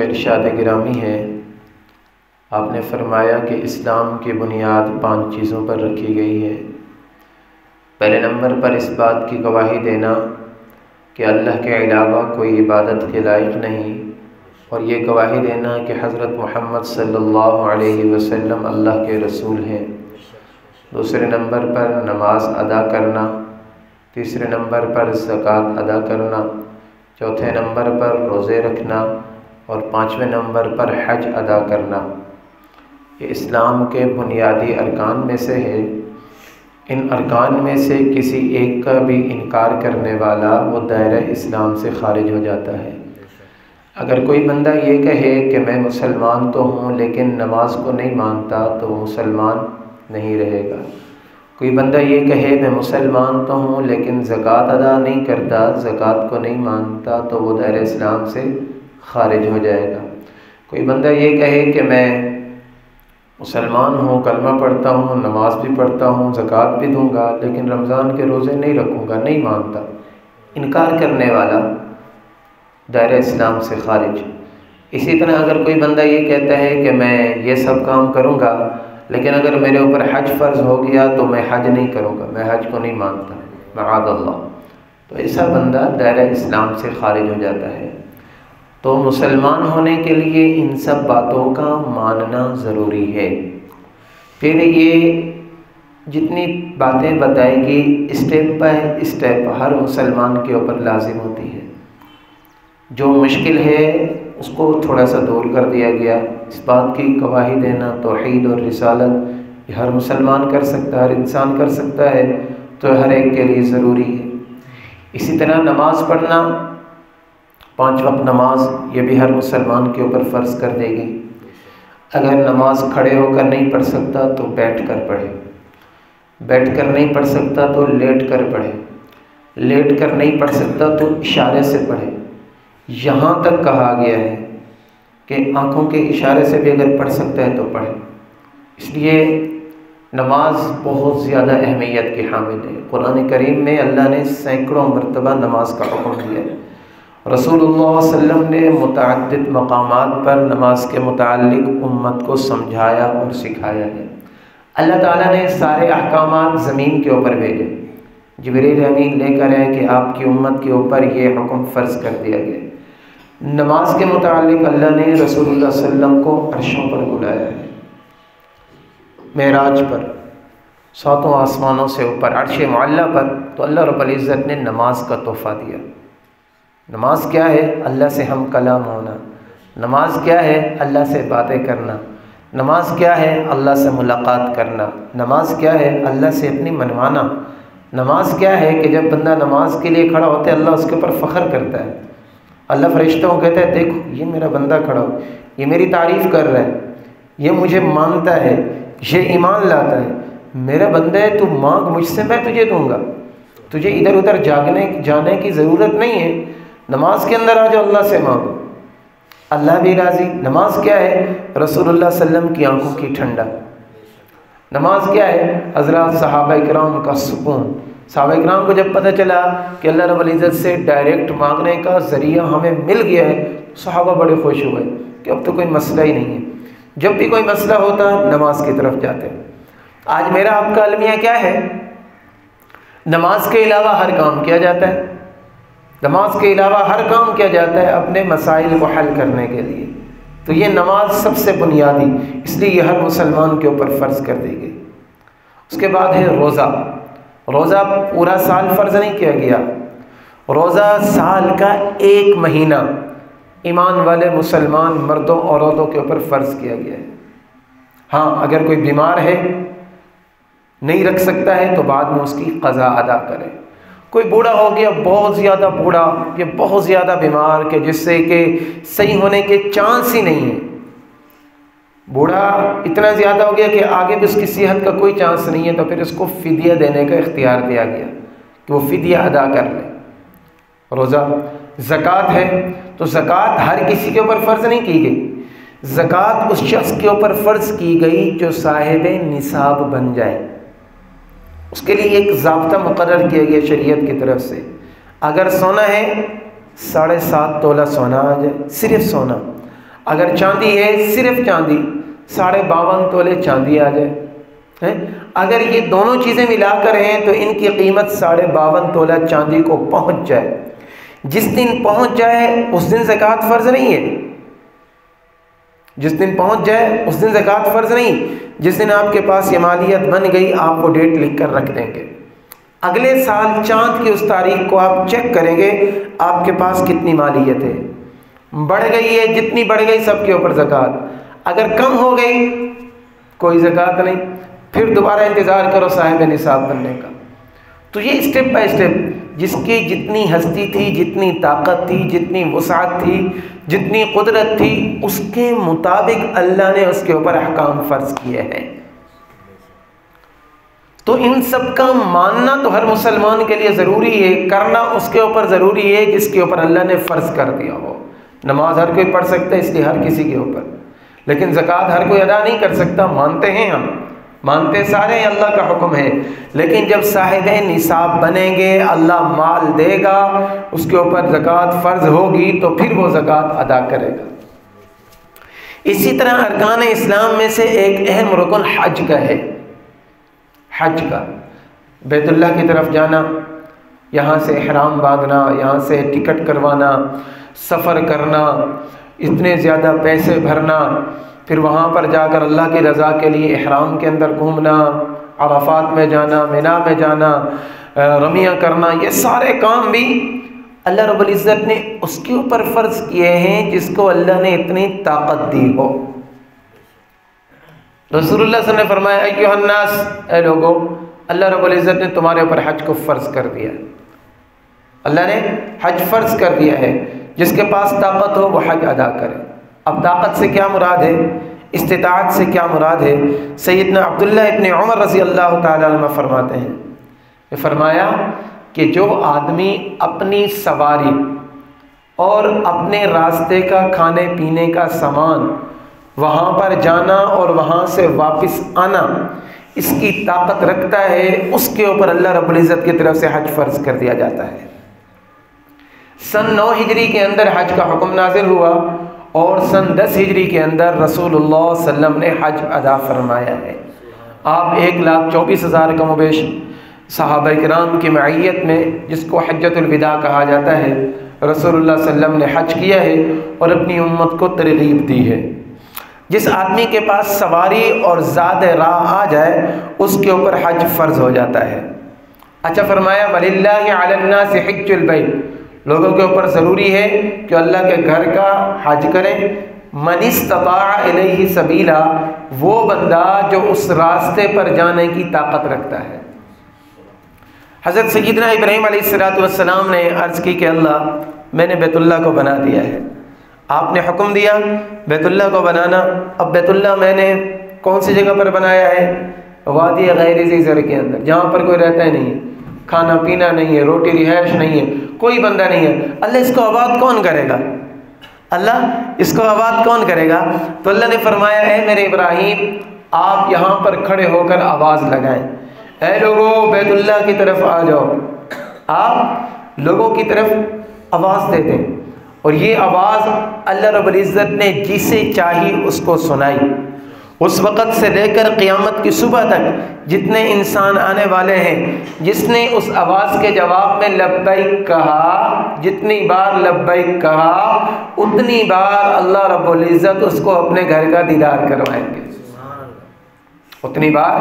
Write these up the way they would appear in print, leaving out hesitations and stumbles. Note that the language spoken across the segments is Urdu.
ارشاد گرامی ہے، آپ نے فرمایا کہ اسلام کی بنیاد 5 چیزوں پر رکھی گئی ہے۔ پہلے نمبر پر اس بات کی گواہی دینا کہ اللہ کے علاوہ کوئی عبادت کے لائق نہیں، اور یہ گواہی دینا کہ حضرت محمد صلی اللہ علیہ وسلم اللہ کے رسول ہیں۔ دوسرے نمبر پر نماز ادا کرنا، تیسرے نمبر پر زکوٰۃ ادا کرنا، چوتھے نمبر پر روزے رکھنا، اور 5ویں نمبر پر حج ادا کرنا۔ یہ اسلام کے بنیادی ارکان میں سے ہے۔ ان ارکان میں سے کسی ایک کا بھی انکار کرنے والا وہ دائرہ اسلام سے خارج ہو جاتا ہے۔ اگر کوئی بندہ یہ کہے کہ میں مسلمان تو ہوں لیکن نماز کو نہیں مانتا تو وہ مسلمان نہیں رہے گا۔ کوئی بندہ یہ کہے میں مسلمان تو ہوں لیکن زکوٰۃ ادا نہیں کرتا، زکوٰۃ کو نہیں مانتا، تو وہ دائرہ اسلام سے خارج ہو جائے گا۔ کوئی بندہ یہ کہے کہ میں مسلمان ہوں، کلمہ پڑھتا ہوں، نماز بھی پڑھتا ہوں، زکوٰۃ بھی دوں گا، لیکن رمضان کے روزے نہیں رکھوں گا، نہیں مانتا، انکار کرنے والا دائرہ اسلام سے خارج۔ اسی طرح اگر کوئی بندہ یہ کہتا ہے کہ میں یہ سب کام کروں گا لیکن اگر میرے اوپر حج فرض ہو گیا تو میں حج نہیں کروں گا، میں حج کو نہیں مانتا، معاذ اللہ، تو ایسا بندہ دائرہ اسلام سے خارج ہو جاتا ہے۔ تو مسلمان ہونے کے لیے ان سب باتوں کا ماننا ضروری ہے۔ پھر یہ جتنی باتیں بتائے گی اسٹیپ بائی اسٹیپ ہر مسلمان کے اوپر لازم ہوتی ہے۔ جو مشکل ہے اس کو تھوڑا سا دور کر دیا گیا۔ اس بات کی گواہی دینا، توحید اور رسالت، یہ ہر مسلمان کر سکتا ہے، ہر انسان کر سکتا ہے، تو ہر ایک کے لیے ضروری ہے۔ اسی طرح نماز پڑھنا، 5 وقت نماز، یہ بھی ہر مسلمان کے اوپر فرض کر دے گی۔ اگر نماز کھڑے ہو کر نہیں پڑھ سکتا تو بیٹھ کر پڑھے، بیٹھ کر نہیں پڑھ سکتا تو لیٹ کر پڑھے، لیٹ کر نہیں پڑھ سکتا تو اشارے سے پڑھے۔ یہاں تک کہا گیا ہے کہ آنکھوں کے اشارے سے بھی اگر پڑھ سکتا ہے تو پڑھے۔ اس لیے نماز بہت زیادہ اہمیت کی حامل ہے۔ قرآن کریم میں اللہ نے سینکڑوں مرتبہ نماز کا حکم دیا ہے۔ رسول اللہ صلی اللہ علیہ وسلم نے متعدد مقامات پر نماز کے متعلق امت کو سمجھایا اور سکھایا ہے۔ اللہ تعالیٰ نے سارے احکامات زمین کے اوپر بھیجے، جبریل امین لے کر آئے کہ آپ کی امت کے اوپر یہ حکم فرض کر دیا گیا۔ نماز کے متعلق اللہ نے رسول اللہ صلی اللہ علیہ وسلم کو عرشوں پر بلایا ہے، معراج پر، 7 آسمانوں سے اوپر عرش معلیٰ پر، تو اللہ رب العزت نے نماز کا تحفہ دیا۔ نماز کیا ہے؟ اللہ سے ہم کلام ہونا۔ نماز کیا ہے؟ اللہ سے باتیں کرنا۔ نماز کیا ہے؟ اللہ سے ملاقات کرنا۔ نماز کیا ہے؟ اللہ سے اپنی منوانا۔ نماز کیا ہے کہ جب بندہ نماز کے لیے کھڑا ہوتا ہے اللہ اس کے اوپر فخر کرتا ہے۔ اللہ فرشتوں کو کہتا ہے دیکھو یہ میرا بندہ کھڑا ہو، یہ میری تعریف کر رہا ہے، یہ مجھے مانتا ہے، یہ ایمان لاتا ہے، میرا بندہ ہے، تو مانگ مجھ سے میں تجھے دوں گا، تجھے ادھر ادھر جانے کی ضرورت نہیں ہے، نماز کے اندر آ جاؤ، اللہ سے مانگو، اللہ بھی راضی۔ نماز کیا ہے؟ رسول اللہ صلی اللہ علیہ وسلم کی آنکھوں کی ٹھنڈا۔ نماز کیا ہے؟ حضرات صحابہ کرام کا سکون۔ صحابہ کرام کو جب پتہ چلا کہ اللہ رب العزت سے ڈائریکٹ مانگنے کا ذریعہ ہمیں مل گیا ہے، صحابہ بڑے خوش ہوئے کہ اب تو کوئی مسئلہ ہی نہیں ہے۔ جب بھی کوئی مسئلہ ہوتا نماز کی طرف جاتے۔ آج میرا آپ کا المیہ کیا ہے؟ نماز کے علاوہ ہر کام کیا جاتا ہے، نماز کے علاوہ ہر کام کیا جاتا ہے اپنے مسائل کو حل کرنے کے لیے۔ تو یہ نماز سب سے بنیادی، اس لیے یہ ہر مسلمان کے اوپر فرض کر دی گئی۔ اس کے بعد ہے روزہ۔ روزہ پورا سال فرض نہیں کیا گیا، روزہ سال کا 1 مہینہ ایمان والے مسلمان مردوں عورتوں کے اوپر فرض کیا گیا ہے۔ ہاں اگر کوئی بیمار ہے نہیں رکھ سکتا ہے تو بعد میں اس کی قضا ادا کرے۔ کوئی بوڑھا ہو گیا، بہت زیادہ بوڑھا یا بہت زیادہ بیمار کہ جس سے کہ صحیح ہونے کے چانس ہی نہیں ہے، بوڑھا اتنا زیادہ ہو گیا کہ آگے بھی اس کی صحت کا کوئی چانس نہیں ہے، تو پھر اس کو فدیہ دینے کا اختیار دیا گیا کہ وہ فدیہ ادا کر لے۔ روزہ، زکوٰۃ ہے تو زکوٰۃ ہر کسی کے اوپر فرض نہیں کی گئی، زکوٰۃ اس شخص کے اوپر فرض کی گئی جو صاحب نصاب بن جائے۔ اس کے لیے ایک ضابطہ مقرر کیا گیا شریعت کی طرف سے، اگر سونا ہے 7.5 تولہ سونا آ جائے، صرف سونا۔ اگر چاندی ہے، صرف چاندی 52.5 تولے چاندی آ جائے، اگر یہ دونوں چیزیں ملا کر ہیں تو ان کی قیمت 52.5 تولہ چاندی کو پہنچ جائے، جس دن پہنچ جائے اس دن زکوٰۃ فرض نہیں ہے، جس دن پہنچ جائے اس دن زکوٰۃ فرض نہیں، جس دن آپ کے پاس یہ مالیت بن گئی آپ وہ ڈیٹ لکھ کر رکھ دیں گے، اگلے سال چاند کی اس تاریخ کو آپ چیک کریں گے آپ کے پاس کتنی مالیت ہے، بڑھ گئی ہے، جتنی بڑھ گئی سب کے اوپر زکوٰۃ، اگر کم ہو گئی کوئی زکوٰۃ نہیں، پھر دوبارہ انتظار کرو صاحب نصاب بننے کا۔ تو یہ اسٹیپ بائی اسٹیپ، جس کی جتنی ہستی تھی، جتنی طاقت تھی، جتنی وسعت تھی، جتنی قدرت تھی، اس کے مطابق اللہ نے اس کے اوپر احکام فرض کیے ہیں۔ تو ان سب کا ماننا تو ہر مسلمان کے لیے ضروری ہے، کرنا اس کے اوپر ضروری ہے جس کے اوپر اللہ نے فرض کر دیا ہو۔ نماز ہر کوئی پڑھ سکتا ہے اس لیے ہر کسی کے اوپر، لیکن زکوٰۃ ہر کوئی ادا نہیں کر سکتا۔ مانتے ہیں ہم، مانتے سارے ہیں اللہ کا حکم ہے، لیکن جب صاحب نصاب بنیں گے اللہ مال دے گا، اس کے اوپر زکوٰۃ فرض ہوگی تو پھر وہ زکوٰۃ ادا کرے گا۔ اسی طرح ارکان اسلام میں سے ایک اہم رکن حج کا ہے، حج کا، بیت اللہ کی طرف جانا، یہاں سے احرام باندھنا، یہاں سے ٹکٹ کروانا، سفر کرنا، اتنے زیادہ پیسے بھرنا، پھر وہاں پر جا کر اللہ کی رضا کے لیے احرام کے اندر گھومنا، عرفات میں جانا، مینا میں جانا، رمیاں کرنا، یہ سارے کام بھی اللہ رب العزت نے اس کے اوپر فرض کیے ہیں جس کو اللہ نے اتنی طاقت دی ہو۔ رسول اللہ صلی اللہ علیہ وسلم نے فرمایا ایھا الناس، اے لوگو، اللہ رب العزت نے تمہارے اوپر حج کو فرض کر دیا، اللہ نے حج فرض کر دیا ہے، جس کے پاس طاقت ہو وہ حج ادا کرے۔ اب طاقت سے کیا مراد ہے، استطاعت سے کیا مراد ہے؟ سیدنا عبداللہ ابن عمر رضی اللہ تعالیٰ عنہ فرماتے ہیں، یہ فرمایا کہ جو آدمی اپنی سواری اور اپنے راستے کا کھانے پینے کا سامان وہاں پر جانا اور وہاں سے واپس آنا اس کی طاقت رکھتا ہے، اس کے اوپر اللہ رب العزت کی طرف سے حج فرض کر دیا جاتا ہے۔ سن 9 ہجری کے اندر حج کا حکم نازل ہوا اور سن 10 ہجری کے اندر رسول اللہ صلی اللہ علیہ وسلم نے حج ادا فرمایا ہے۔ آپ 1,24,000 کم و بیش صحابہ کرام کی معیت میں، جس کو حجۃ الوداع کہا جاتا ہے، رسول اللہ صلی اللہ علیہ وسلم نے حج کیا ہے اور اپنی امت کو ترغیب دی ہے۔ جس آدمی کے پاس سواری اور زاد راہ آ جائے اس کے اوپر حج فرض ہو جاتا ہے۔ اچھا فرمایا وَلِلَّهِ عَلَى النَّاسِ حِجُّ الْبَيْتِ، لوگوں کے اوپر ضروری ہے کہ اللہ کے گھر کا حج کریں۔ مَنِ اسْتَطَاعَ إِلَيْهِ سَبِيلًا، وہ بندہ جو اس راستے پر جانے کی طاقت رکھتا ہے۔ حضرت سیدنا ابراہیم علیہ السلام نے عرض کی کہ اللہ میں نے بیت اللہ کو بنا دیا ہے، آپ نے حکم دیا بیت اللہ کو بنانا، اب بیت اللہ میں نے کون سی جگہ پر بنایا ہے؟ وادی غیر ذی زرع کے اندر، جہاں پر کوئی رہتا ہی نہیں ہے، کھانا پینا نہیں ہے، روٹی رہائش نہیں ہے، کوئی بندہ نہیں ہے۔ اللہ اس کو آباد کون کرے گا؟ اللہ اس کو آباد کون کرے گا؟ تو اللہ نے فرمایا اے میرے ابراہیم آپ یہاں پر کھڑے ہو کر آواز لگائیں، اے لوگوں بیت اللہ کی طرف آ جاؤ۔ آپ لوگوں کی طرف آواز دے دیں، اور یہ آواز اللہ رب العزت نے جسے چاہی اس کو سنائی۔ اس وقت سے لے کر قیامت کی صبح تک جتنے انسان آنے والے ہیں، جس نے اس آواز کے جواب میں لبیک کہا، جتنی بار لبیک کہا اتنی بار اللہ رب العزت اس کو اپنے گھر کا دیدار کروائیں گے، اتنی بار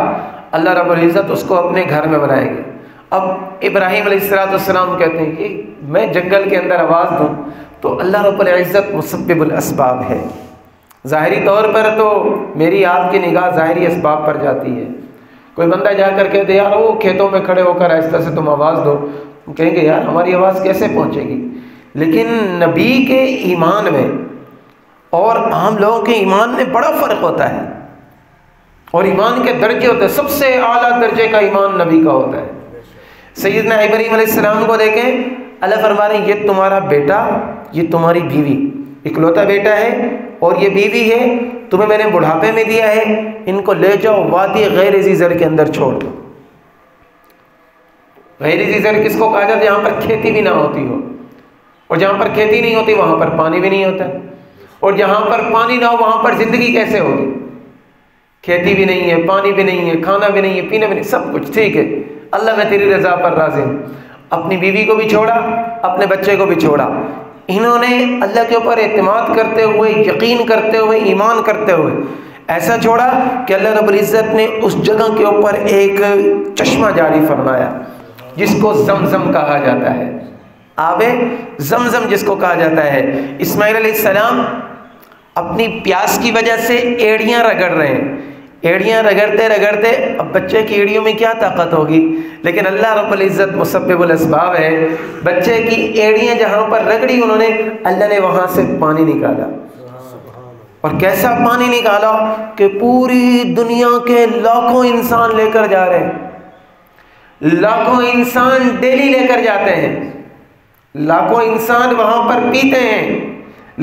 اللہ رب العزت اس کو اپنے گھر میں بنائیں گے۔ اب ابراہیم علیہ السلام کہتے ہیں کہ میں جنگل کے اندر آواز دوں تو اللہ رب العزت مسبب الاسباب ہے، ظاہری طور پر تو میری آپ کی نگاہ ظاہری اسباب پر جاتی ہے۔ کوئی بندہ جا کر کہتے یار وہ کھیتوں میں کھڑے ہو کر آہستہ سے تم آواز دو، کہیں گے یار ہماری آواز کیسے پہنچے گی؟ لیکن نبی کے ایمان میں اور عام لوگوں کے ایمان میں بڑا فرق ہوتا ہے، اور ایمان کے درجے ہوتے ہیں، سب سے اعلیٰ درجے کا ایمان نبی کا ہوتا ہے۔ سیدنا ابراہیم علیہ السلام کو دیکھیں، اللہ فرما رہے ہیں یہ تمہارا بیٹا، یہ تمہاری بیوی، اکلوتا بیٹا ہے اور یہ بیوی ہے، تمہیں میں نے بڑھاپے میں دیا ہے، ان کو لے جاؤ وادی غیر ذی زرع کے اندر چھوڑ دو۔ غیر ذی زرع کس کو کہا جاتا ہے؟ جہاں پر کھیتی بھی نہ ہوتی ہو، اور جہاں پر کھیتی نہیں ہوتی وہاں پر پانی بھی نہیں ہوتا، اور جہاں پر پانی نہ ہو وہاں پر زندگی کیسے ہوگی؟ کھیتی بھی نہیں ہے، پانی بھی نہیں ہے، کھانا بھی نہیں ہے، پینا بھی نہیں، سب کچھ ٹھیک ہے، اللہ میں تیری رضا پر راضی ہوں۔ اپنی بیوی کو بھی چھوڑا، اپنے بچے کو بھی چھوڑا، انہوں نے اللہ کے اوپر اعتماد کرتے ہوئے، یقین کرتے ہوئے، ایمان کرتے ہوئے ایسا چھوڑا کہ اللہ رب العزت نے اس جگہ کے اوپر ایک چشمہ جاری فرمایا جس کو زمزم کہا جاتا ہے، آب زمزم جس کو کہا جاتا ہے۔ اسماعیل علیہ السلام اپنی پیاس کی وجہ سے ایڑیاں رگڑ رہے ہیں، ایڑیاں رگڑتے رگڑتے، اب بچے کی ایڑیوں میں کیا طاقت ہوگی، لیکن اللہ رب العزت مسبب الاسباب ہے، بچے کی ایڑیاں جہاں پر رگڑی انہوں نے، اللہ نے وہاں سے پانی نکالا، اور کیسا پانی نکالا کہ پوری دنیا کے لاکھوں انسان لے کر جا رہے ہیں، لاکھوں انسان ڈیلی لے کر جاتے ہیں، لاکھوں انسان وہاں پر پیتے ہیں،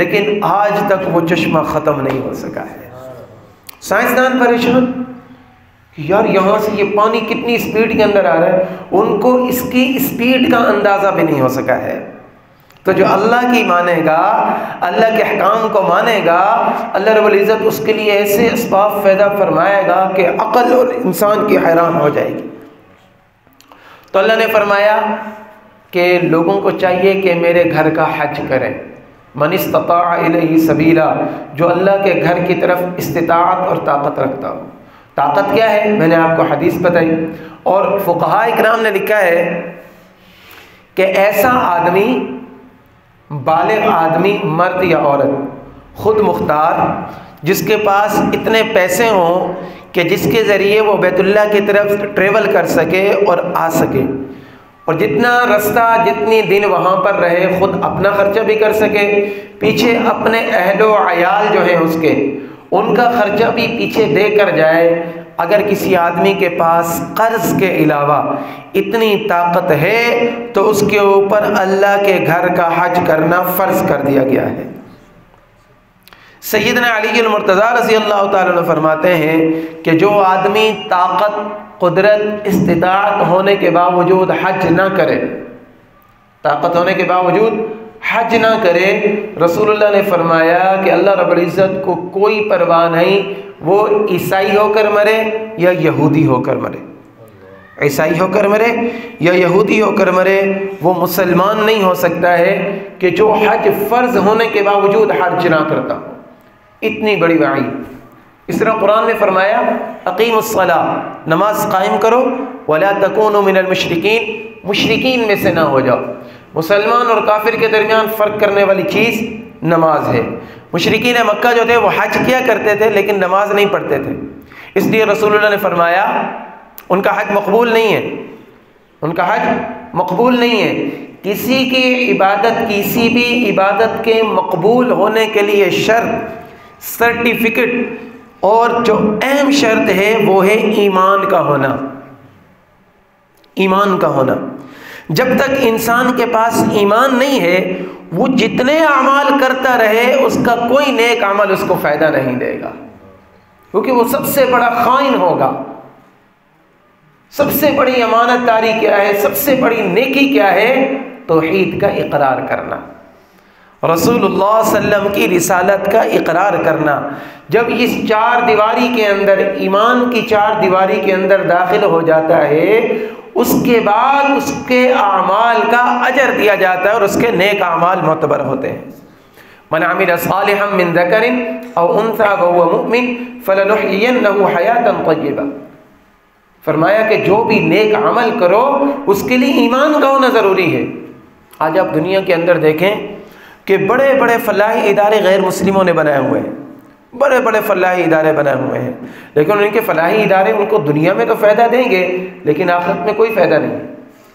لیکن آج تک وہ چشمہ ختم نہیں ہو سکا ہے۔ سائنسدان پریشان کہ یار یہاں سے یہ پانی کتنی اسپیڈ کے اندر آ رہا ہے، ان کو اس کی اسپیڈ کا اندازہ بھی نہیں ہو سکا ہے۔ تو جو اللہ کی مانے گا، اللہ کے احکام کو مانے گا، اللہ رب العزت اس کے لیے ایسے اسباب پیدا فرمائے گا کہ عقل اور انسان کی حیران ہو جائے گی۔ تو اللہ نے فرمایا کہ لوگوں کو چاہیے کہ میرے گھر کا حج کریں، من استطاع الیہ سبیلا، جو اللہ کے گھر کی طرف استطاعت اور طاقت رکھتا ہو۔ طاقت کیا ہے؟ میں نے آپ کو حدیث بتائی، اور فقہاء اکرام نے لکھا ہے کہ ایسا آدمی، بالغ آدمی، مرد یا عورت، خود مختار، جس کے پاس اتنے پیسے ہوں کہ جس کے ذریعے وہ بیت اللہ کی طرف ٹریول کر سکے اور آ سکے، اور جتنا رستہ، جتنی دن وہاں پر رہے، خود اپنا خرچہ بھی کر سکے، پیچھے اپنے اہل و عیال جو ہیں اس کے، ان کا خرچہ بھی پیچھے دے کر جائے۔ اگر کسی آدمی کے پاس قرض کے علاوہ اتنی طاقت ہے تو اس کے اوپر اللہ کے گھر کا حج کرنا فرض کر دیا گیا ہے۔ سیدنا علی المرتضیٰ رضی اللہ تعالیٰ عنہ فرماتے ہیں کہ جو آدمی طاقت، قدرت، استطاعت ہونے کے باوجود حج نہ کرے، طاقت ہونے کے باوجود حج نہ کرے، رسول اللہ نے فرمایا کہ اللہ رب العزت کو کوئی پرواہ نہیں، وہ عیسائی ہو کر مرے یا یہودی ہو کر مرے، عیسائی ہو کر مرے یا یہودی ہو کر مرے، وہ مسلمان نہیں ہو سکتا ہے کہ جو حج فرض ہونے کے باوجود حج نہ کرتا ہو۔ اتنی بڑی وعید۔ اس طرح قرآن نے فرمایا اقیم الصلاۃ، نماز قائم کرو، ولا تکونوا من المشرکین، مشرکین میں سے نہ ہو جاؤ۔ مسلمان اور کافر کے درمیان فرق کرنے والی چیز نماز ہے۔ مشرکین مکہ جو تھے وہ حج کیا کرتے تھے لیکن نماز نہیں پڑھتے تھے، اس لیے رسول اللہ نے فرمایا ان کا حج مقبول نہیں ہے، ان کا حج مقبول نہیں ہے۔ کسی کی عبادت، کسی بھی عبادت کے مقبول ہونے کے لیے شرط، سرٹیفکیٹ اور جو اہم شرط ہے وہ ہے ایمان کا ہونا، ایمان کا ہونا۔ جب تک انسان کے پاس ایمان نہیں ہے، وہ جتنے اعمال کرتا رہے اس کا کوئی نیک عمل اس کو فائدہ نہیں دے گا، کیونکہ وہ سب سے بڑا خائن ہوگا۔ سب سے بڑی امانت داری کیا ہے؟ سب سے بڑی نیکی کیا ہے؟ توحید کا اقرار کرنا، رسول اللہ صلی اللہ علیہ وسلم کی رسالت کا اقرار کرنا۔ جب اس چار دیواری کے اندر، ایمان کی چار دیواری کے اندر داخل ہو جاتا ہے، اس کے بعد اس کے اعمال کا اجر دیا جاتا ہے اور اس کے نیک اعمال معتبر ہوتے ہیں۔ من عمل صالحا من ذکر او انثى وهو مؤمن فلنحيينه حیاتا طیبہ۔ فرمایا کہ جو بھی نیک عمل کرو اس کے لیے ایمان کا ہونا ضروری ہے۔ آج آپ دنیا کے اندر دیکھیں کہ بڑے بڑے فلاحی ادارے غیر مسلموں نے بنائے ہوئے ہیں، بڑے بڑے فلاحی ادارے بنائے ہوئے ہیں، لیکن ان کے فلاحی ادارے ان کو دنیا میں تو فائدہ دیں گے لیکن آخرت میں کوئی فائدہ نہیں۔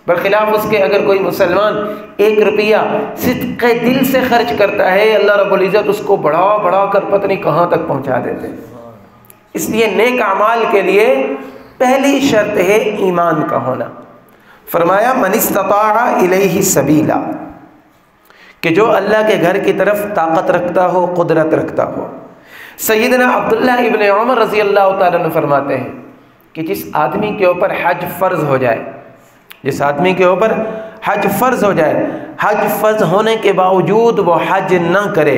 برخلاف اس کے اگر کوئی مسلمان 1 روپیہ صدق دل سے خرچ کرتا ہے، اللہ رب العزت اس کو بڑھا بڑھا کر پتہ نہیں کہاں تک پہنچا دیتے ہیں۔ اس لیے نیک اعمال کے لیے پہلی شرط ہے ایمان کا ہونا۔ فرمایا من استطاع الیہ سبیلا، کہ جو اللہ کے گھر کی طرف طاقت رکھتا ہو، قدرت رکھتا ہو۔ سیدنا عبداللہ ابن عمر رضی اللہ تعالیٰ عنہ فرماتے ہیں کہ جس آدمی کے اوپر حج فرض ہو جائے، جس آدمی کے اوپر حج فرض ہو جائے، حج فرض ہونے کے باوجود وہ حج نہ کرے،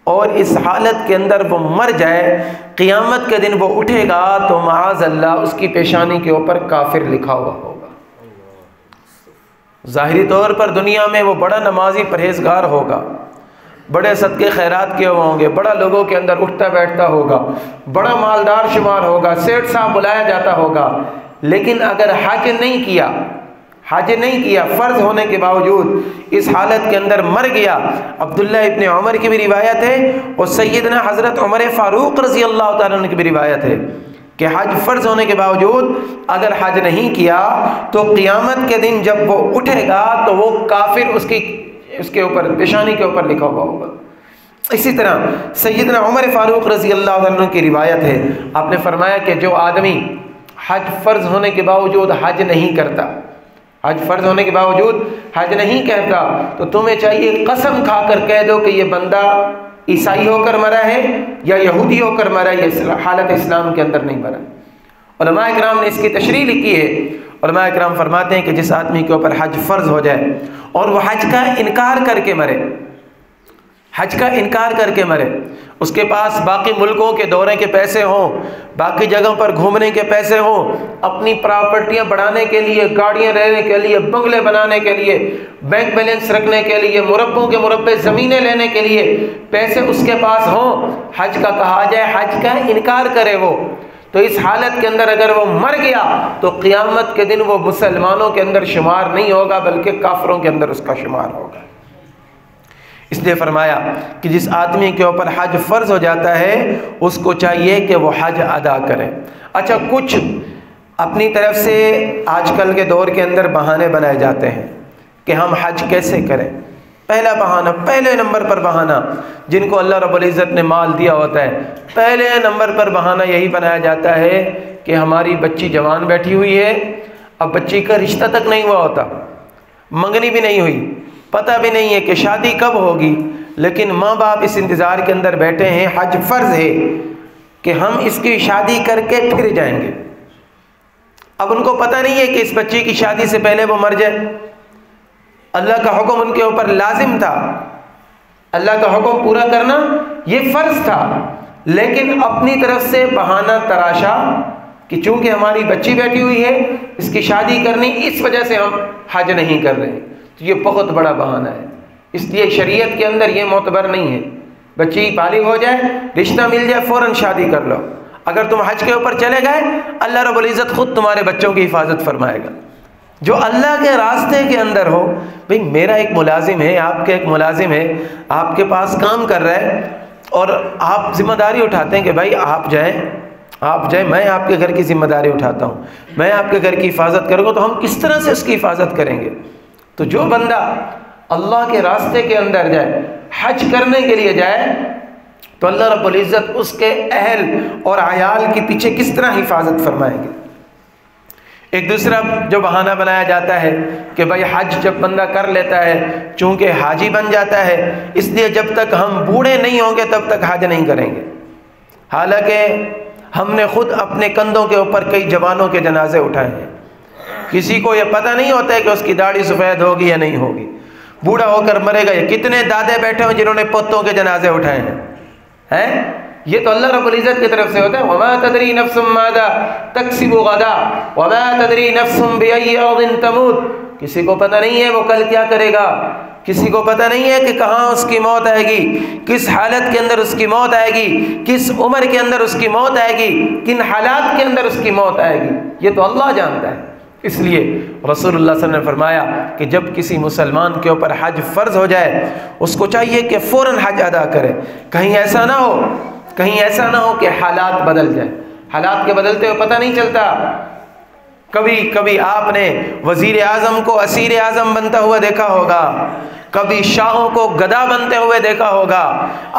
اور اس حالت کے اندر وہ مر جائے، قیامت کے دن وہ اٹھے گا تو معاذ اللہ اس کی پیشانی کے اوپر کافر لکھا ہوا ہوگا۔ ظاہری طور پر دنیا میں وہ بڑا نمازی پرہیزگار ہوگا، بڑے صدقے خیرات کیے ہوں گے، بڑا لوگوں کے اندر اٹھتا بیٹھتا ہوگا، بڑا مالدار شمار ہوگا، سیٹھ صاحب بلایا جاتا ہوگا، لیکن اگر حج نہیں کیا فرض ہونے کے باوجود اس حالت کے اندر مر گیا۔ عبداللہ ابن عمر کی بھی روایت ہے اور سیدنا حضرت عمر فاروق رضی اللہ تعالیٰ عنہ کی بھی روایت ہے کہ حج فرض ہونے کے باوجود اگر حج نہیں کیا تو قیامت کے دن جب وہ اٹھے گا تو وہ کافر اس کے اوپر پیشانی کے اوپر لکھا ہوا ہوگا۔ اسی طرح سیدنا عمر فاروق رضی اللہ عنہ کی روایت ہے، آپ نے فرمایا کہ جو آدمی حج فرض ہونے کے باوجود حج نہیں کرتا تو تمہیں چاہیے قسم کھا کر کہہ دو کہ یہ بندہ عیسائی ہو کر مرا ہے یا یہودی ہو کر مرا ہے، یہ حالت اسلام کے اندر نہیں مرا۔ علماء اکرام نے اس کی تشریح لکھی ہے۔ علماء اکرام فرماتے ہیں کہ جس آدمی کے اوپر حج فرض ہو جائے اور وہ حج کا انکار کر کے مرے، اس کے پاس باقی ملکوں کے دورے کے پیسے ہوں، باقی جگہوں پر گھومنے کے پیسے ہوں، اپنی پراپرٹیاں بڑھانے کے لیے، گاڑیاں رہنے کے لیے، بنگلے بنانے کے لیے، بینک بیلنس رکھنے کے لیے، مربوں کے مربے زمینیں لینے کے لیے پیسے اس کے پاس ہوں، حج کا کہا جائے حج کا انکار کرے وہ، تو اس حالت کے اندر اگر وہ مر گیا تو قیامت کے دن وہ مسلمانوں کے اندر شمار نہیں ہوگا بلکہ کافروں کے اندر اس کا شمار ہوگا۔ اس لیے فرمایا کہ جس آدمی کے اوپر حج فرض ہو جاتا ہے اس کو چاہیے کہ وہ حج ادا کرے۔ اچھا، کچھ اپنی طرف سے آج کل کے دور کے اندر بہانے بنائے جاتے ہیں کہ ہم حج کیسے کریں۔ پہلے نمبر پر بہانہ جن کو اللہ رب العزت نے مال دیا ہوتا ہے، پہلے نمبر پر بہانہ یہی بنایا جاتا ہے کہ ہماری بچی جوان بیٹھی ہوئی ہے، اب بچی کا رشتہ تک نہیں ہوا ہوتا، منگنی بھی نہیں ہوئی، پتہ بھی نہیں ہے کہ شادی کب ہوگی، لیکن ماں باپ اس انتظار کے اندر بیٹھے ہیں، حج فرض ہے کہ ہم اس کی شادی کر کے پھر جائیں گے۔ اب ان کو پتہ نہیں ہے کہ اس بچی کی شادی سے پہلے وہ مر جائے۔ اللہ کا حکم ان کے اوپر لازم تھا، اللہ کا حکم پورا کرنا یہ فرض تھا، لیکن اپنی طرف سے بہانہ تراشا کہ چونکہ ہماری بچی بیٹھی ہوئی ہے، اس کی شادی کرنی، اس وجہ سے ہم حج نہیں کر رہے۔ تو یہ بہت بڑا بہانہ ہے، اس لیے شریعت کے اندر یہ معتبر نہیں ہے۔ بچی بالغ ہو جائے، رشتہ مل جائے، فوراً شادی کر لو۔ اگر تم حج کے اوپر چلے گئے، اللہ رب العزت خود تمہارے بچوں کی حفاظت فرمائے گا۔ جو اللہ کے راستے کے اندر ہو، بھئی میرا ایک ملازم ہے، آپ کا ایک ملازم ہے، آپ کے پاس کام کر رہا ہے اور آپ ذمہ داری اٹھاتے ہیں کہ بھائی آپ جائیں، میں آپ کے گھر کی ذمہ داری اٹھاتا ہوں، میں آپ کے گھر کی حفاظت کروں گا، تو ہم کس طرح سے اس کی حفاظت کریں گے؟ تو جو بندہ اللہ کے راستے کے اندر جائے، حج کرنے کے لیے جائے، تو اللہ رب العزت اس کے اہل اور عیال کے پیچھے کس طرح حفاظت فرمائیں گے۔ ایک دوسرا جو بہانہ بنایا جاتا ہے کہ بھائی حج جب بندہ کر لیتا ہے چونکہ حاجی بن جاتا ہے، اس لیے جب تک ہم بوڑھے نہیں ہوں گے تب تک حج نہیں کریں گے۔ حالانکہ ہم نے خود اپنے کندھوں کے اوپر کئی جوانوں کے جنازے اٹھائے ہیں، کسی کو یہ پتہ نہیں ہوتا ہے کہ اس کی داڑھی سفید ہوگی یا نہیں ہوگی، بوڑھا ہو کر مرے گا۔ یہ کتنے دادے بیٹھے ہیں جنہوں نے پوتوں کے جنازے اٹھائے ہیں۔ یہ تو اللہ رب العزت کی طرف سے ہوتا ہے۔ وَمَا تَدْرِي نَفْسٌ مَاذَا تَكْسِبُ غَدًا وَمَا تَدْرِي نَفْسٌ بِأَيِّ أَرْضٍ تَمُوتُ۔ کسی کو پتہ نہیں ہے وہ کل کیا کرے گا، کسی کو پتہ نہیں ہے کہ کہاں اس کی موت آئے گی، کس حالت کے اندر اس کی موت آئے گی، کس عمر کے اندر اس کی موت آئے گی، کن حالات کے اندر اس کی موت آئے گی، یہ تو اللہ جانتا ہے۔ اس لیے رسول اللہ صلی اللہ علیہ وسلم نے فرمایا کہ جب کسی مسلمان کے اوپر حج فرض ہو جائے اس کو چاہیے کہ فوراً حج ادا کرے۔ کہیں ایسا نہ ہو کہ حالات بدل جائیں، حالات کے بدلتے ہوئے پتہ نہیں چلتا۔ کبھی آپ نے وزیر اعظم کو اسیر اعظم بنتا ہوا دیکھا ہوگا، کبھی شاہوں کو گدا بنتے ہوئے دیکھا ہوگا۔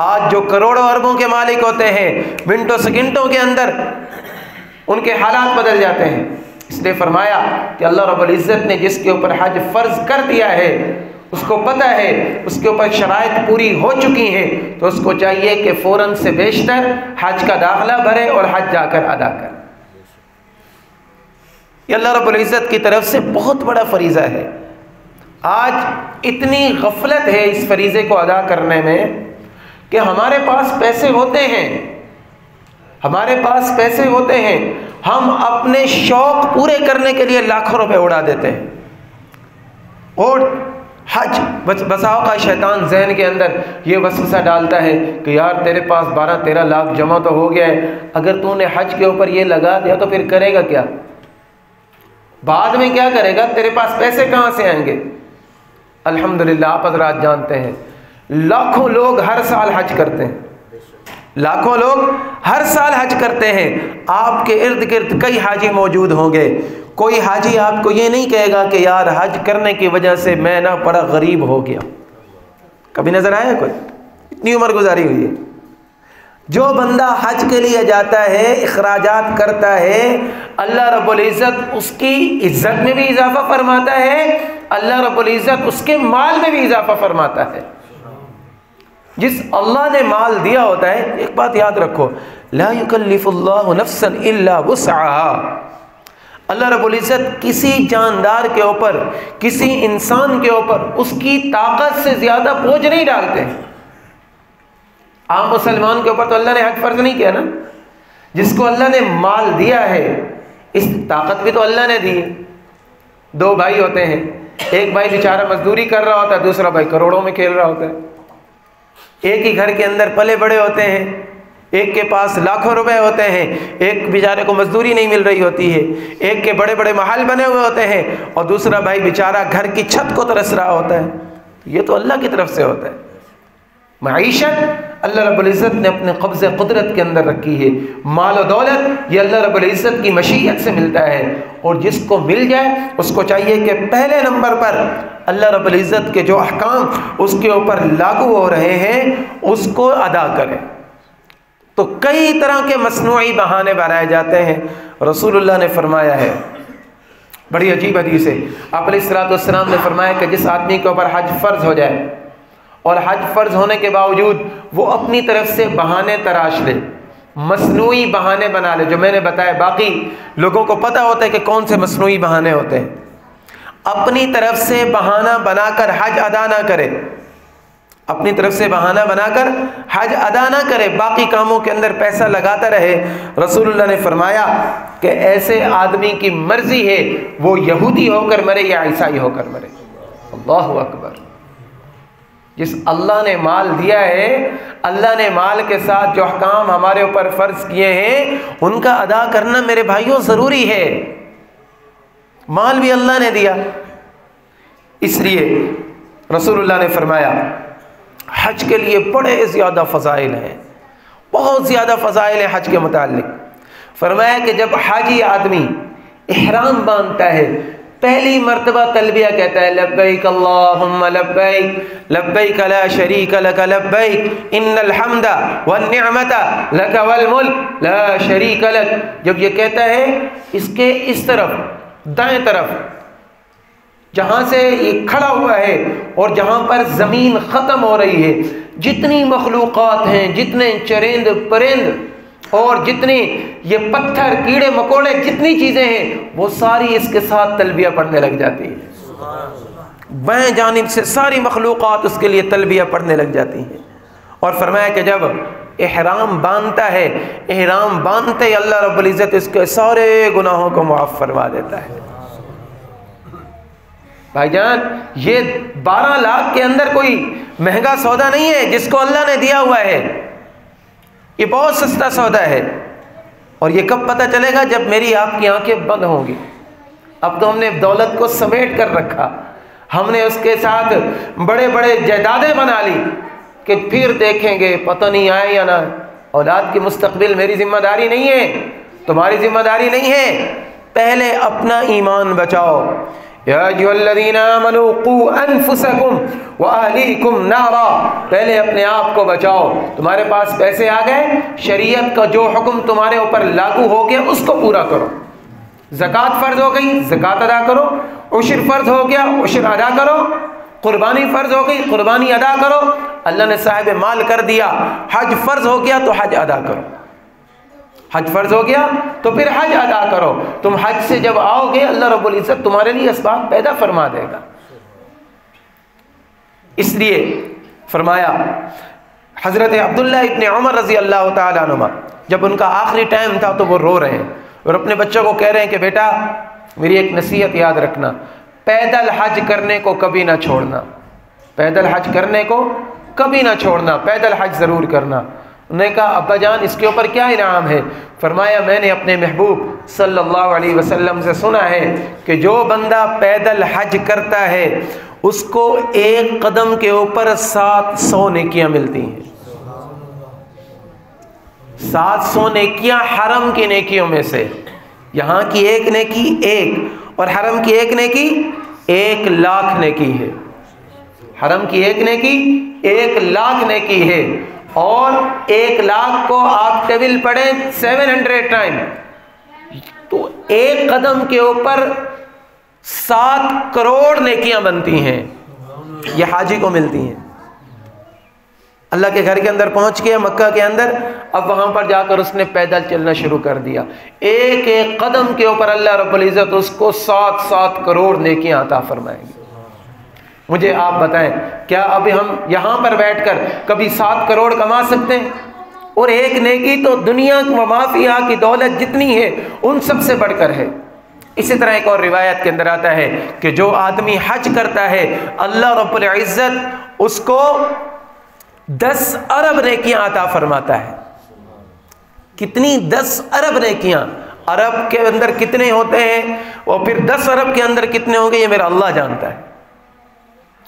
آج جو کروڑوں اربوں کے مالک ہوتے ہیں، منٹوں سیکنڈوں کے اندر ان کے حالات بدل جاتے ہیں۔ اس لیے فرمایا کہ اللہ رب العزت نے جس کے اوپر حج فرض کر دیا ہے، اس کو پتہ ہے، اس کے اوپر شرائط پوری ہو چکی ہیں، تو اس کو چاہیے کہ فوراً سے بیشتر حج کا داخلہ بھرے اور حج جا کر ادا کرے۔ یہ اللہ رب العزت کی طرف سے بہت بڑا فریضہ ہے۔ آج اتنی غفلت ہے اس فریضے کو ادا کرنے میں کہ ہمارے پاس پیسے ہوتے ہیں، ہمارے پاس پیسے ہوتے ہیں، ہم اپنے شوق پورے کرنے کے لیے لاکھوں روپے اڑا دیتے ہیں. اور حج بسا اوقات شیطان ذہن کے اندر یہ وسوسہ ڈالتا ہے کہ یار تیرے پاس 12-13 لاکھ جمع تو ہو گیا ہے، اگر تو نے حج کے اوپر یہ لگا دیا تو پھر کرے گا کیا؟ بعد میں کیا کرے گا؟ تیرے پاس پیسے کہاں سے آئیں گے؟ الحمدللہ آپ حضرات جانتے ہیں لاکھوں لوگ ہر سال حج کرتے ہیں، لاکھوں لوگ ہر سال حج کرتے ہیں. آپ کے ارد گرد کئی حاجی موجود ہوں گے، کوئی حاجی آپ کو یہ نہیں کہے گا کہ یار حج کرنے کی وجہ سے میں نہ بڑا غریب ہو گیا. کبھی نظر آیا کوئی؟ اتنی عمر گزاری ہوئی ہے. جو بندہ حج کے لیے جاتا ہے، اخراجات کرتا ہے، اللہ رب العزت اس کی عزت میں بھی اضافہ فرماتا ہے، اللہ رب العزت اس کے مال میں بھی اضافہ فرماتا ہے. جس اللہ نے مال دیا ہوتا ہے، ایک بات یاد رکھو، لا یکلف اللہ نفسا الا وسعها. اللہ رب العزت کسی جاندار کے اوپر، کسی انسان کے اوپر اس کی طاقت سے زیادہ بوجھ نہیں ڈالتے ہیں. عام مسلمان کے اوپر تو اللہ نے حج فرض نہیں کیا نا. جس کو اللہ نے مال دیا ہے، اس طاقت بھی تو اللہ نے دی ہے. 2 بھائی ہوتے ہیں، ایک بھائی بیچارہ مزدوری کر رہا ہوتا ہے، دوسرا بھائی کروڑوں میں کھیل رہا ہوتا ہے. ایک ہی گھر کے اندر پلے بڑے ہوتے ہیں، ایک کے پاس لاکھوں روپے ہوتے ہیں، ایک بیچارے کو مزدوری نہیں مل رہی ہوتی ہے، ایک کے بڑے بڑے محل بنے ہوئے ہوتے ہیں، اور دوسرا بھائی بیچارہ گھر کی چھت کو ترس رہا ہوتا ہے. یہ تو اللہ کی طرف سے ہوتا ہے. معیشت اللہ رب العزت نے اپنے قبضہ قدرت کے اندر رکھی ہے. مال و دولت یہ اللہ رب العزت کی مشیت سے ملتا ہے، اور جس کو مل جائے اس کو چاہیے کہ پہلے نمبر پر اللہ رب العزت کے جو احکام اس کے اوپر لاگو ہو رہے ہیں اس کو ادا کرے. تو کئی طرح کے مصنوعی بہانے بنائے جاتے ہیں. رسول اللہ نے فرمایا ہے، بڑی عجیب حدیث ہے، آپ علیہ الصلوۃ والسلام نے فرمایا کہ جس آدمی کے اوپر حج فرض ہو جائے اور حج فرض ہونے کے باوجود وہ اپنی طرف سے بہانے تراش لے، مصنوعی بہانے بنا لے، جو میں نے بتایا باقی لوگوں کو پتہ ہوتا ہے کہ کون سے مصنوعی بہانے ہوتے ہیں، اپنی طرف سے بہانہ بنا کر حج ادا نہ کرے، اپنی طرف سے بہانہ بنا کر حج ادا نہ کرے، باقی کاموں کے اندر پیسہ لگاتا رہے. رسول اللہ نے فرمایا کہ ایسے آدمی کی مرضی ہے وہ یہودی ہو کر مرے یا عیسائی ہو کر مرے. اللہ اکبر. جس اللہ نے مال دیا ہے، اللہ نے مال کے ساتھ جو احکام ہمارے اوپر فرض کیے ہیں ان کا ادا کرنا میرے بھائیوں ضروری ہے. مال بھی اللہ نے دیا، اس لیے رسول اللہ نے فرمایا حج کے لیے بڑے زیادہ فضائل ہیں، بہت زیادہ فضائل ہیں حج کے متعلق. فرمایا کہ جب حاجی آدمی احرام باندھتا ہے، پہلی مرتبہ تلبیہ کہتا ہے لبیک اللہم لبیک لبیک لا شریک لک لبیک ان الحمد والنعمت لک والملک لا شریک لک. جب یہ کہتا ہے اس کے اس طرف دائیں طرف جہاں سے یہ کھڑا ہوا ہے اور جہاں پر زمین ختم ہو رہی ہے، جتنی مخلوقات ہیں، جتنے چرند پرند اور جتنے یہ پتھر کیڑے مکوڑے جتنی چیزیں ہیں وہ ساری اس کے ساتھ تلبیہ پڑھنے لگ جاتی ہیں. بائیں جانب سے ساری مخلوقات اس کے لیے تلبیہ پڑھنے لگ جاتی ہیں. اور فرمایا کہ جب احرام باندھتا ہے، احرام باندھتے ہی اللہ رب العزت اس کے سارے گناہوں کو معاف فرما دیتا ہے. بھائی جان یہ 12 لاکھ کے اندر کوئی مہنگا سودا نہیں ہے جس کو اللہ نے دیا ہوا ہے، یہ بہت سستا سودا ہے. اور یہ کب پتہ چلے گا؟ جب میری آپ کی آنکھیں بند ہوں گی. اب تو ہم نے دولت کو سمیٹ کر رکھا، ہم نے اس کے ساتھ بڑے بڑے جائیدادیں بنا لی کہ پھر دیکھیں گے پتہ نہیں آئے یا نہ. اولاد کی مستقبل میری ذمہ داری نہیں ہے، تمہاری ذمہ داری نہیں ہے. پہلے اپنا ایمان بچاؤ. یا ایھا الذین آمنوا قوا انفسکم واہلیکم نارا. پہلے اپنے آپ کو بچاؤ. تمہارے پاس پیسے آ گئے، شریعت کا جو حکم تمہارے اوپر لاگو ہو گیا اس کو پورا کرو. زکوٰۃ فرض ہو گئی، زکوٰۃ ادا کرو. عشر فرض ہو گیا، عشر ادا کرو. قربانی فرض ہو گئی، قربانی ادا کرو. اللہ نے صاحب مال کر دیا، حج فرض ہو گیا تو حج ادا کرو. حج فرض ہو گیا تو پھر حج ادا کرو. تم حج سے جب آؤ گے اللہ رب العزت تمہارے لیے اسباب پیدا فرما دے گا. اس لیے فرمایا حضرت عبداللہ ابن عمر رضی اللہ تعالیٰ عنہما جب ان کا آخری ٹائم تھا تو وہ رو رہے ہیں اور اپنے بچوں کو کہہ رہے ہیں کہ بیٹا میری ایک نصیحت یاد رکھنا، پیدل حج کرنے کو کبھی نہ چھوڑنا، پیدل حج کرنے کو کبھی نہ چھوڑنا، پیدل حج ضرور کرنا۔ انہوں نے کہا ابا جان اس کے اوپر کیا انعام ہے؟ فرمایا میں نے اپنے محبوب صلی اللہ علیہ وسلم سے سنا ہے کہ جو بندہ پیدل حج کرتا ہے اس کو ایک قدم کے اوپر 700 نیکیاں ملتی ہیں۔ 700 نیکیاں حرم کی نیکیوں میں سے، یہاں کی ایک نیکی ایک، اور حرم کی ایک نیکی 1,00,000 نیکی ہے۔ حرم کی ایک نیکی 1,00,000 نیکی ہے، اور 1,00,000 کو آپ ٹیبل پڑھیں 700 ٹائم تو ایک قدم کے اوپر 7 کروڑ نیکیاں بنتی ہیں، یہ حاجی کو ملتی ہیں۔ اللہ کے گھر کے اندر پہنچ گیا مکہ کے اندر، اب وہاں پر جا کر اس نے پیدل چلنا شروع کر دیا، ایک ایک قدم کے اوپر اللہ رب العزت اس کو 7 کروڑ نیکیاں عطا فرمائیں گے۔ مجھے آپ بتائیں کیا ابھی ہم یہاں پر بیٹھ کر کبھی 7 کروڑ کما سکتے ہیں؟ اور ایک نیکی تو دنیا و ما فیہا کی دولت جتنی ہے ان سب سے بڑھ کر ہے۔ اسی طرح ایک اور روایت کے اندر آتا ہے کہ جو آدمی حج کرتا ہے اللہ رب العزت اس کو 10 ارب نیکیاں عطا فرماتا ہے۔ کتنی؟ 10 ارب نیکیاں۔ ارب کے اندر کتنے ہوتے ہیں اور پھر 10 ارب کے اندر کتنے ہوں گے یہ میرا اللہ جانتا ہے۔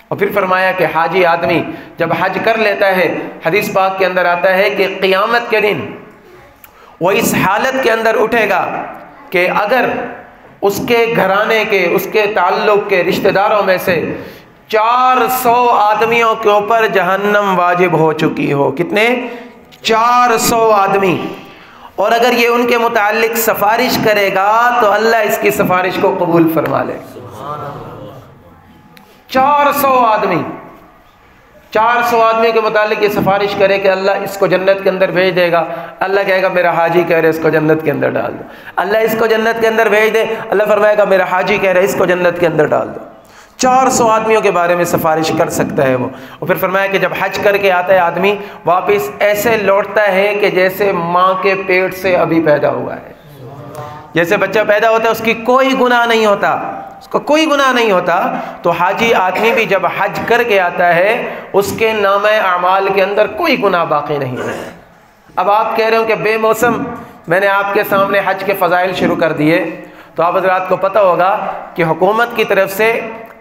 اور پھر فرمایا کہ حاجی آدمی جب حج کر لیتا ہے، حدیث پاک کے اندر آتا ہے کہ قیامت کے دن وہ اس حالت کے اندر اٹھے گا کہ اگر اس کے گھرانے کے، اس کے تعلق کے رشتہ داروں میں سے 400 آدمیوں کے اوپر جہنم واجب ہو چکی ہو۔ کتنے؟ 400 آدمی، اور اگر یہ ان کے متعلق سفارش کرے گا تو اللہ اس کی سفارش کو قبول فرما لے۔ 400 آدمی، 400 آدمی کے متعلق یہ سفارش کرے کہ اللہ اس کو جنت کے اندر بھیج دے گا، اللہ کہے گا میرا حاجی کہہ رہے اس کو جنت کے اندر ڈال دو۔ اللہ اس کو جنت کے اندر بھیج دے، اللہ فرمائے گا میرا حاجی کہہ رہے اس کو جنت کے اندر ڈال دو۔ 400 آدمیوں کے بارے میں سفارش کر سکتا ہے وہ۔ اور پھر فرمایا کہ جب حج کر کے آتا ہے آدمی واپس ایسے لوٹتا ہے کہ جیسے ماں کے پیٹ سے ابھی پیدا ہوا ہے۔ جیسے بچہ پیدا ہوتا ہے اس کی کوئی گناہ نہیں ہوتا، اس کو کوئی گناہ نہیں ہوتا، تو حاجی آدمی بھی جب حج کر کے آتا ہے اس کے نامہ اعمال کے اندر کوئی گناہ باقی نہیں ہے۔ اب آپ کہہ رہے ہو کہ بے موسم میں نے آپ کے سامنے حج کے فضائل شروع کر دیے، تو آپ حضرات کو پتہ ہوگا کہ حکومت کی طرف سے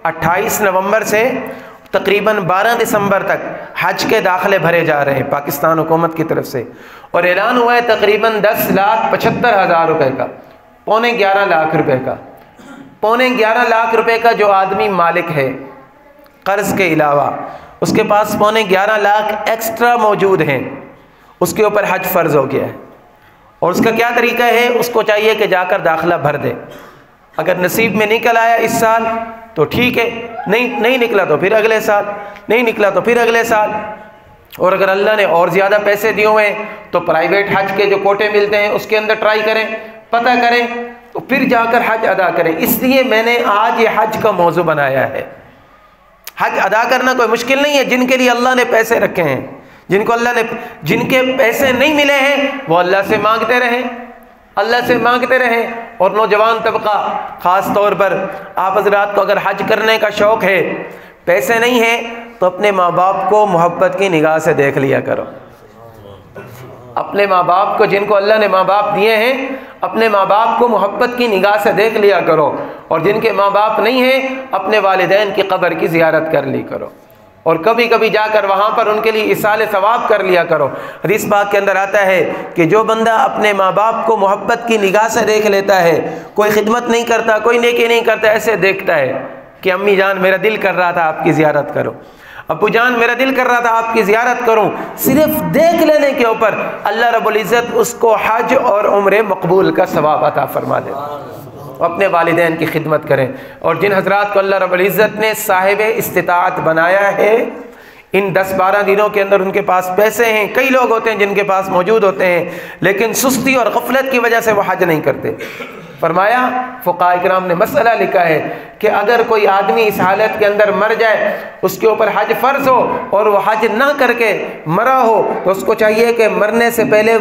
28 نومبر سے تقریباً 12 دسمبر تک حج کے داخلے بھرے جا رہے ہیں پاکستان حکومت کی طرف سے، اور اعلان ہوا ہے تقریباً 10,75,000 روپے کا، 11.5 لاکھ روپے کا، 11.5 لاکھ روپے کا جو آدمی مالک ہے قرض کے علاوہ، اس کے پاس 11.5 لاکھ ایکسٹرا موجود ہیں، اس کے اوپر حج فرض ہو گیا ہے۔ اور اس کا کیا طریقہ ہے؟ اس کو چاہیے کہ جا کر داخلہ بھر دے، اگر نصیب میں نکل آیا اس سال تو ٹھیک ہے، نہیں نکلا تو پھر اگلے سال، نہیں نکلا تو پھر اگلے سال، اور اگر اللہ نے اور زیادہ پیسے دیے ہوئے ہیں تو پرائیویٹ حج کے جو کوٹے ملتے ہیں اس کے اندر ٹرائی کریں، پتہ کریں، تو پھر جا کر حج ادا کریں۔ اس لیے میں نے آج یہ حج کا موضوع بنایا ہے۔ حج ادا کرنا کوئی مشکل نہیں ہے، جن کے لیے اللہ نے پیسے رکھے ہیں، جن کے پیسے نہیں ملے ہیں وہ اللہ سے مانگتے رہیں، اللہ سے مانگتے رہیں۔ اور نوجوان طبقہ خاص طور پر آپ حضرات کو اگر حج کرنے کا شوق ہے، پیسے نہیں ہیں تو اپنے ماں باپ کو محبت کی نگاہ سے دیکھ لیا کرو۔ اپنے ماں باپ کو، جن کو اللہ نے ماں باپ دیے ہیں، اپنے ماں باپ کو محبت کی نگاہ سے دیکھ لیا کرو، اور جن کے ماں باپ نہیں ہیں اپنے والدین کی قبر کی زیارت کر لی کرو، اور کبھی کبھی جا کر وہاں پر ان کے لیے ایصال ثواب کر لیا کرو۔ حدیث پاک کے اندر آتا ہے کہ جو بندہ اپنے ماں باپ کو محبت کی نگاہ سے دیکھ لیتا ہے، کوئی خدمت نہیں کرتا، کوئی نیکی نہیں کرتا، ایسے دیکھتا ہے کہ امی جان میرا دل کر رہا تھا آپ کی زیارت کرو، ابو جان میرا دل کر رہا تھا آپ کی زیارت کروں، صرف دیکھ لینے کے اوپر اللہ رب العزت اس کو حج اور عمرے مقبول کا ثواب عطا فرما دے۔ اپنے والدین کی خدمت کریں، اور جن حضرات کو اللہ رب العزت نے صاحب استطاعت بنایا ہے، ان 10-12 دنوں کے اندر ان کے پاس پیسے ہیں، کئی لوگ ہوتے ہیں جن کے پاس موجود ہوتے ہیں لیکن سستی اور غفلت کی وجہ سے وہ حج نہیں کرتے، فرمایا فقہاء کرام نے مسئلہ لکھا ہے کہ اگر کوئی آدمی اس حالت کے اندر مر جائے، اس کے اوپر حج فرض ہو اور وہ حج نہ کر کے مرا ہو، تو اس کو چاہیے کہ مرنے سے پہلے